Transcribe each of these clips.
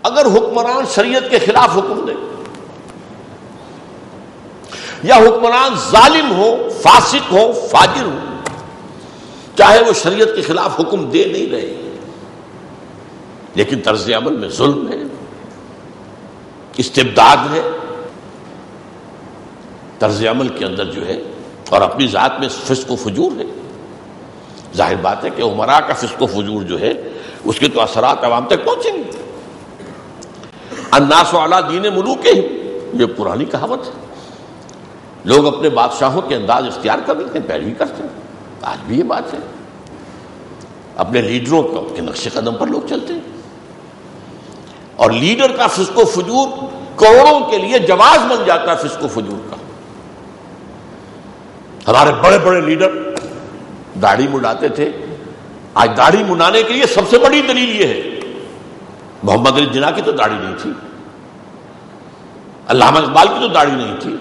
اگر حکمران شریعت کے خلاف حکم دے یا حکمران ظالم ہو، فاسق ہو، فاجر ہو، چاہے وہ شریعت کے خلاف حکم دے نہیں رہے لیکن طرز عمل میں ظلم ہے، استبداد ہے، طرز عمل کے اندر جو ہے اور اپنی ذات میں فسق و فجور ہے، ظاہر بات ہے کہ عمراء کا فسق و فجور جو ہے اس کے تو اثرات عوام تک پہنچیں گے۔ الناس علی دین ملوکہم، یہ پرانی کہاوت ہے، لوگ اپنے بادشاہوں کے انداز اختیار کر لیتے ہیں، پیروی کرتے ہیں، آج بھی یہ بات ہے، اپنے لیڈروں کے نقش قدم پر لوگ چلتے ہیں، اور لیڈر کا فسق و فجور کروڑوں کے لیے جواز بن جاتا ہے فسق و فجور کا۔ ہمارے بڑے بڑے لیڈر داڑھی منڈاتے تھے، آج داڑھی منڈانے کے لیے سب سے بڑی دلیل یہ ہے، محمد علی جناح کی تو داڑھی نہیں تھی، علامہ اقبال کی تو داڑھی نہیں تھی،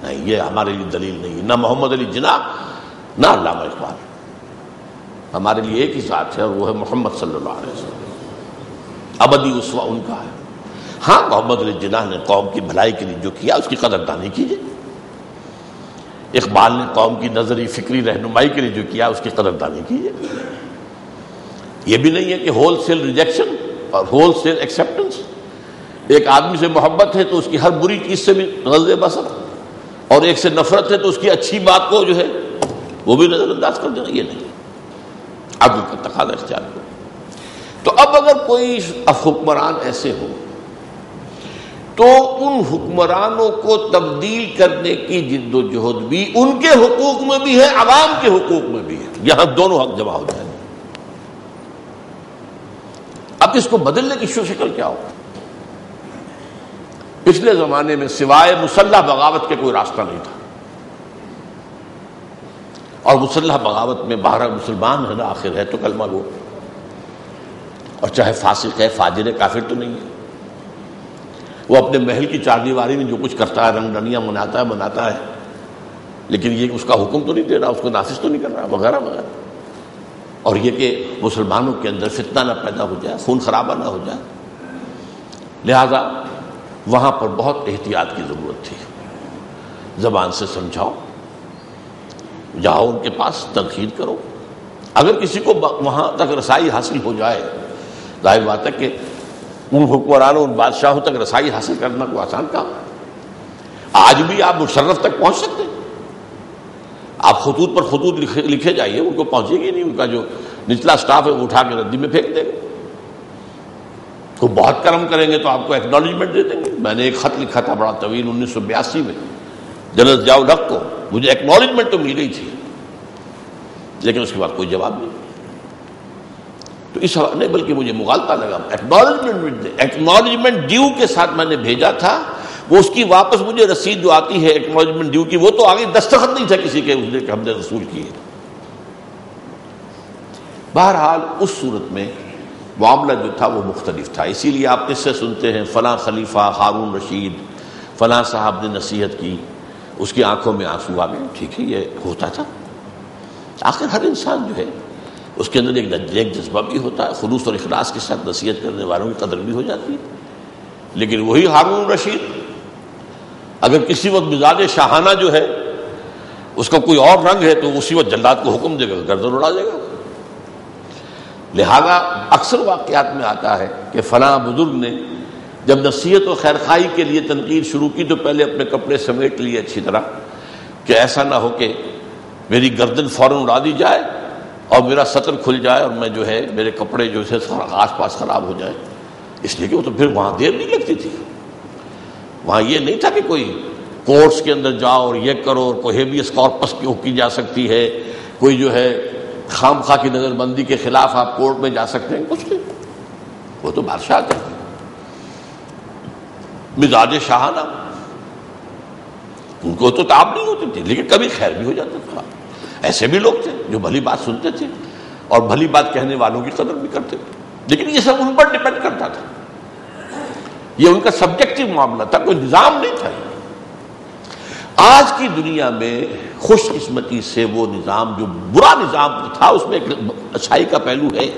نہیں یہ ہمارے لیے دلیل نہیں، نہ محمد علی جناح نہ علامہ اقبال، ہمارے لیے ایک ہی ذات ہے اور وہ ہے محمد صلی اللہ علیہ وسلم، ابدی اسوہ ان کا ہے۔ ہاں محمد علی جناح نے قوم کی بھلائی کے لیے جو کیا اس کی قدردانی کیجیے، اقبال نے قوم کی نظری فکری رہنمائی کے لیے جو کیا اس کی قدردانی کیجیے۔ یہ بھی نہیں ہے کہ ہول سیل ریجیکشن اور ہول سیل ایکسیپٹنس، ایک آدمی سے محبت ہے تو اس کی ہر بری چیز سے بھی غض بصر، اور ایک سے نفرت ہے تو اس کی اچھی بات کو جو ہے وہ بھی نظر انداز کر دینا، یہ نہیں، عدل کا تقاضا اختیار کرو۔ تو اب اگر کوئی حکمران ایسے ہو تو ان حکمرانوں کو تبدیل کرنے کی جد و جہد بھی ان کے حقوق میں بھی ہے، عوام کے حقوق میں بھی ہے، یہاں دونوں حق جمع ہو جائیں۔ اب اس کو بدلنے کی شکل کیا ہو؟ پچھلے زمانے میں سوائے مسلح بغاوت کے کوئی راستہ نہیں تھا، اور مسلح بغاوت میں بہرحال مسلمان ہے نا، آخر ہے تو کلمہ گو، اور چاہے فاسق ہے، فاجر ہے، کافر تو نہیں ہے، وہ اپنے محل کی چار دیواری میں جو کچھ کرتا ہے، رنگ رنیاں مناتا ہے، لیکن یہ اس کا حکم تو نہیں دے رہا، اس کو نافذ تو نہیں کر رہا، وغیرہ وغیرہ۔ اور یہ کہ مسلمانوں کے اندر فتنہ نہ پیدا ہو جائے، خون خرابہ نہ ہو جائے، لہذا وہاں پر بہت احتیاط کی ضرورت تھی۔ زبان سے سمجھاؤ، جاؤ ان کے پاس، تنقید کرو، اگر کسی کو وہاں تک رسائی حاصل ہو جائے، ظاہر بات ہے کہ ان حکمرانوں، ان بادشاہوں تک رسائی حاصل کرنا کوئی آسان کام ہے۔ آج بھی آپ مشرف تک پہنچ سکتے ہیں، آپ خطوط پر خطوط لکھے جائیے، ان کو پہنچے گی نہیں، ان کا جو نچلا سٹاف ہے وہ اٹھا کے ردی میں پھینک دے گا۔ تو بہت کرم کریں گے تو آپ کو ایکنالجمنٹ دے دیں گے۔ میں نے ایک خط لکھا تھا بڑا طویل 1982 میں جنرل ضیاء الحق کو، مجھے ایکنالجمنٹ تو مل گئی تھی لیکن اس کے بعد کوئی جواب نہیں، تو اس نہیں، بلکہ مجھے مغالطہ لگا، ایکنالجمنٹ ڈیو کے ساتھ میں نے بھیجا تھا، وہ اس کی واپس مجھے رسید جو آتی ہے ایکنالجمنٹ ڈیو کی، وہ تو آگے دستخط نہیں تھا کسی کے اس نے کہ ہم نے رسول کی ہے۔ بہرحال اس صورت میں معاملہ جو تھا وہ مختلف تھا، اسی لیے آپ اس سے سنتے ہیں فلاں خلیفہ ہارون رشید فلاں صاحب نے نصیحت کی، اس کی آنکھوں میں آنسو آ گئے، ٹھیک ہے، یہ ہوتا تھا۔ آخر ہر انسان جو ہے اس کے اندر ایک جذبہ بھی ہوتا ہے، خلوص اور اخلاص کے ساتھ نصیحت کرنے والوں کی قدر بھی ہو جاتی ہے، لیکن وہی ہارون رشید اگر کسی وقت مزاج شاہانہ جو ہے اس کا کوئی اور رنگ ہے تو اسی وقت جلاد کو حکم دے گا، گردن اڑا دے گا۔ لہذا اکثر واقعات میں آتا ہے کہ فلاں بزرگ نے جب نصیحت و خیرخواہی کے لیے تنقید شروع کی تو پہلے اپنے کپڑے سمیٹ لیے اچھی طرح کہ ایسا نہ ہو کہ میری گردن فوراً اڑا دی جائے اور میرا سطر کھل جائے اور میں جو ہے میرے کپڑے جو ہے آس پاس خراب ہو جائے، اس لیے کہ وہ تو پھر وہاں دیر نہیں لگتی تھی، وہاں یہ نہیں تھا کہ کوئی کورٹس کے اندر جاؤ اور یہ کرو، اور کوئی ہیبیس کارپس کی جا سکتی ہے، کوئی جو ہے خام خواہ کی نظر بندی کے خلاف آپ کورٹ میں جا سکتے ہیں، کچھ نہیں، وہ تو بادشاہ تھے، مزاج شاہانہ، ان کو تو تاب نہیں ہوتی تھی لیکن کبھی خیر بھی ہو جاتا تھا۔ ایسے بھی لوگ تھے جو بھلی بات سنتے تھے اور بھلی بات کہنے والوں کی قدر بھی کرتے تھے، لیکن یہ سب ان پر ڈپینڈ کرتا تھا، یہ ان کا سبجیکٹو معاملہ تھا، کوئی نظام نہیں تھا۔ آج کی دنیا میں خوش قسمتی سے وہ نظام جو برا نظام تھا اس میں ایک اچھائی کا پہلو ہے۔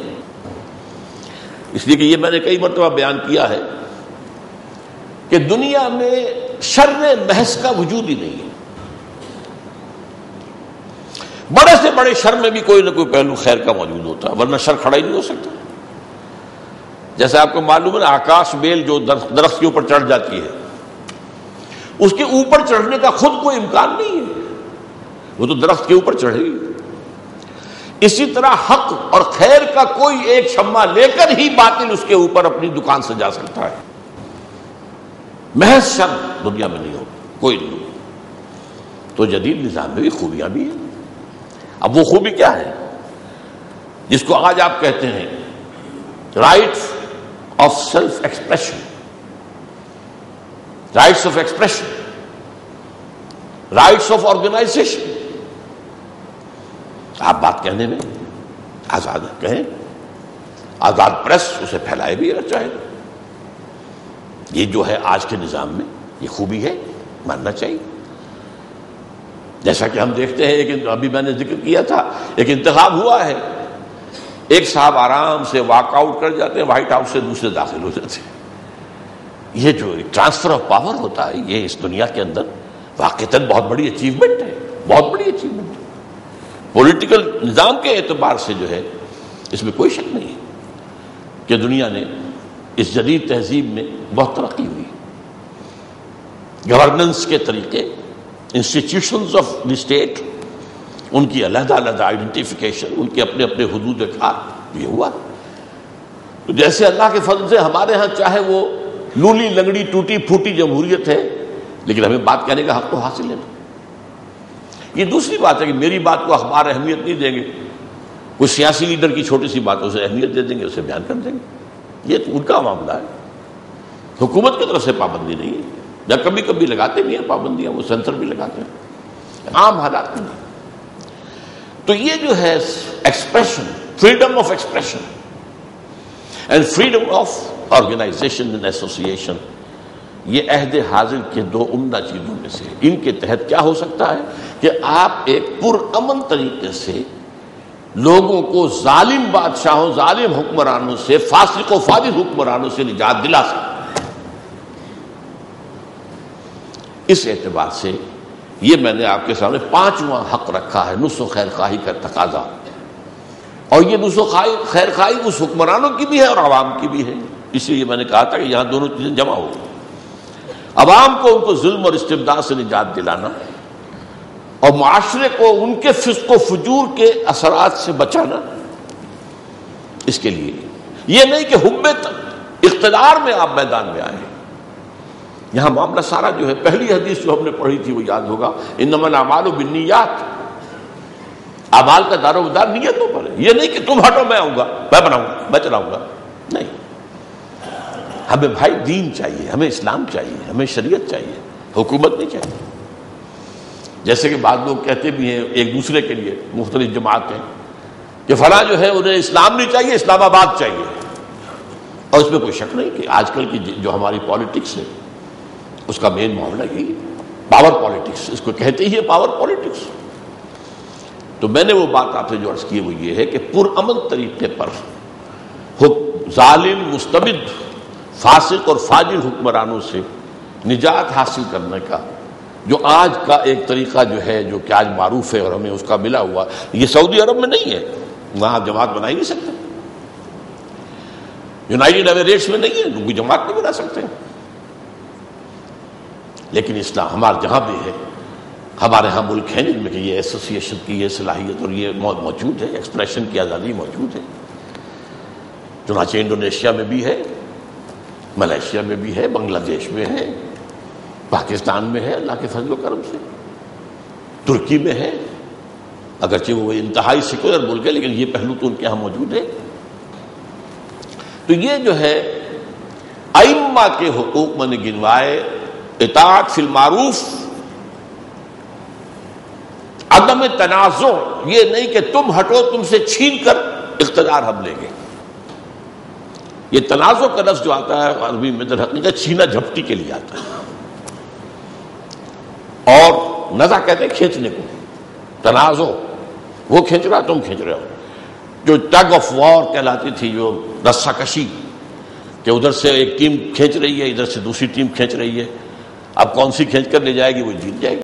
اس لیے کہ یہ میں نے کئی مرتبہ بیان کیا ہے کہ دنیا میں شر محض کا وجود ہی نہیں ہے. بڑے سے بڑے شر میں بھی کوئی نہ کوئی پہلو خیر کا موجود ہوتا ہے، ورنہ شر کھڑا ہی نہیں ہو سکتا. جیسے آپ کو معلوم ہے آکاش بیل جو درخت کے اوپر چڑھ جاتی ہے، اس کے اوپر چڑھنے کا خود کوئی امکان نہیں ہے، وہ تو درخت کے اوپر چڑھے گی. اسی طرح حق اور خیر کا کوئی ایک شمع لے کر ہی باطل اس کے اوپر اپنی دکان سجا سکتا ہے. محض شر دنیا میں نہیں ہو، کوئی نہیں. تو جدید نظام میں بھی خوبیاں بھی ہیں. اب وہ خوبی کیا ہے جس کو آج آپ کہتے ہیں rights of self expression, rights of expression, rights of organisation. آپ بات کہنے میں آزاد کہیں، آزاد پریس اسے پھیلائے بھی چاہے. یہ جو ہے آج کے نظام میں یہ خوبی ہے، ماننا چاہیے. جیسا کہ ہم دیکھتے ہیں کہ ابھی میں نے ذکر کیا تھا ایک انتخاب ہوا ہے، ایک صاحب آرام سے واک آؤٹ کر جاتے ہیں وائٹ ہاؤس سے، دوسرے داخل ہو جاتے ہیں. یہ جو ٹرانسفر آف پاور ہوتا ہے یہ اس دنیا کے اندر واقعتاً بہت بڑی اچیومنٹ ہے، بہت بڑی اچیومنٹ ہے. پولیٹیکل نظام کے اعتبار سے جو ہے اس میں کوئی شک نہیں ہے کہ دنیا نے اس جدید تہذیب میں بہت ترقی ہوئی. گورننس کے طریقے، انسٹیٹیوشنز آف دی اسٹیٹ، ان کی علیحدہ علیحدہ آئیڈینٹیفیکیشن، ان کے اپنے اپنے حدود کار، یہ ہوا. تو جیسے اللہ کے فضل سے ہمارے ہاں چاہے وہ لولی لنگڑی ٹوٹی پھوٹی جمہوریت ہے، لیکن ہمیں بات کہنے کا حق تو حاصل ہے نا. یہ دوسری بات ہے کہ میری بات کو اخبار اہمیت نہیں دیں گے، کوئی سیاسی لیڈر کی چھوٹی سی باتوں سے اہمیت دے دیں گے، اسے بیان کر دیں گے. یہ تو ان کا معاملہ ہے، حکومت کی طرف سے پابندی نہیں ہے. یا کبھی کبھی لگاتے بھی ہیں پابندیاں، وہ سینسر بھی لگاتے ہیں، عام حالات میں نہیں. تو یہ جو ہے expression, freedom of expression and freedom of organisation and association, یہ عہد حاضر کے دو عمدہ چیزوں میں سے. ان کے تحت کیا ہو سکتا ہے کہ آپ ایک پرامن طریقے سے لوگوں کو ظالم بادشاہوں، ظالم حکمرانوں سے، فاسق و فاجر حکمرانوں سے نجات دلا سکتے. اس اعتبار سے یہ میں نے آپ کے سامنے 5واں حق رکھا ہے، نصح و خیر خواہی کا تقاضا. اور یہ نصح و خیر خواہی اس حکمرانوں کی بھی ہے اور عوام کی بھی ہے. اس لیے میں نے کہا تھا کہ یہاں دونوں چیزیں جمع ہو گئی. عوام کو ان کو ظلم اور استبداد سے نجات دلانا، اور معاشرے کو ان کے فسق و فجور کے اثرات سے بچانا. اس کے لیے یہ نہیں کہ حب اقتدار میں آپ میدان میں آئے. یہاں معاملہ سارا جو ہے، پہلی حدیث جو ہم نے پڑھی تھی وہ یاد ہوگا، انما الاعمال بالنیات. اعمال کا دار و مدار نیتوں پر ہے. یہ نہیں کہ تم ہٹو میں آؤں گا، میں بناؤں گا، میں چلاؤں گا. نہیں، ہمیں بھائی دین چاہیے، ہمیں اسلام چاہیے، ہمیں شریعت چاہیے، حکومت نہیں چاہیے. جیسے کہ بعض لوگ کہتے بھی ہیں ایک دوسرے کے لیے، مختلف جماعتیں، کہ فلاں جو ہے انہیں اسلام نہیں چاہیے، اسلام آباد چاہیے. اور اس میں کوئی شک نہیں کہ آج کل کی جو ہماری پالیٹکس ہے اس کا مین معاملہ یہی ہے، پاور پالیٹکس. اس کو کہتے ہی ہے پاور پالیٹکس. تو میں نے وہ بات آپ سے جو عرض کی وہ یہ ہے کہ پرامن طریقے پر ظالم، مستبد، فاسق اور فاجر حکمرانوں سے نجات حاصل کرنے کا جو آج کا ایک طریقہ جو ہے، جو کہ آج معروف ہے اور ہمیں اس کا ملا ہوا، یہ سعودی عرب میں نہیں ہے. وہاں آپ جماعت بنا ہی نہیں سکتے. یونائٹڈ ایمریٹس میں نہیں ہے، کوئی جماعت نہیں بنا سکتے. لیکن اسلام ہمارے جہاں بھی ہے، ہمارے ہاں ملک ہیں جن میں کہ یہ ایسوسیشن کی یہ صلاحیت اور یہ موجود ہے، ایکسپریشن کی آزادی موجود ہے. چنانچہ انڈونیشیا میں بھی ہے، ملیشیا میں بھی ہے، بنگلہ دیش میں ہے، پاکستان میں ہے اللہ کے فضل و کرم سے، ترکی میں ہے. اگرچہ وہ انتہائی سیکولر ملک ہے لیکن یہ پہلو تو ان کے ہاں موجود ہے. تو یہ جو ہے ائمہ کے حقوق میں نے گنوائے، اطاعت فی المعروف، عدم تنازع. یہ نہیں کہ تم ہٹو، تم سے چھین کر اقتدار ہم لیں گے. یہ تنازع کا لفظ جو آتا ہے عربی میں در حقیقت چھینا جھپٹی کے لیے آتا ہے. اور نزع کہتے ہیں کھینچنے کو، تنازع وہ کھینچ رہا تم کھینچ رہے ہو. جو ٹگ آف وار کہلاتی تھی، جو رسہ کشی، کہ ادھر سے ایک ٹیم کھینچ رہی ہے، ادھر سے دوسری ٹیم کھینچ رہی ہے، اب کون سی کھینچ کر لے جائے گی وہ جیت جائے گی۔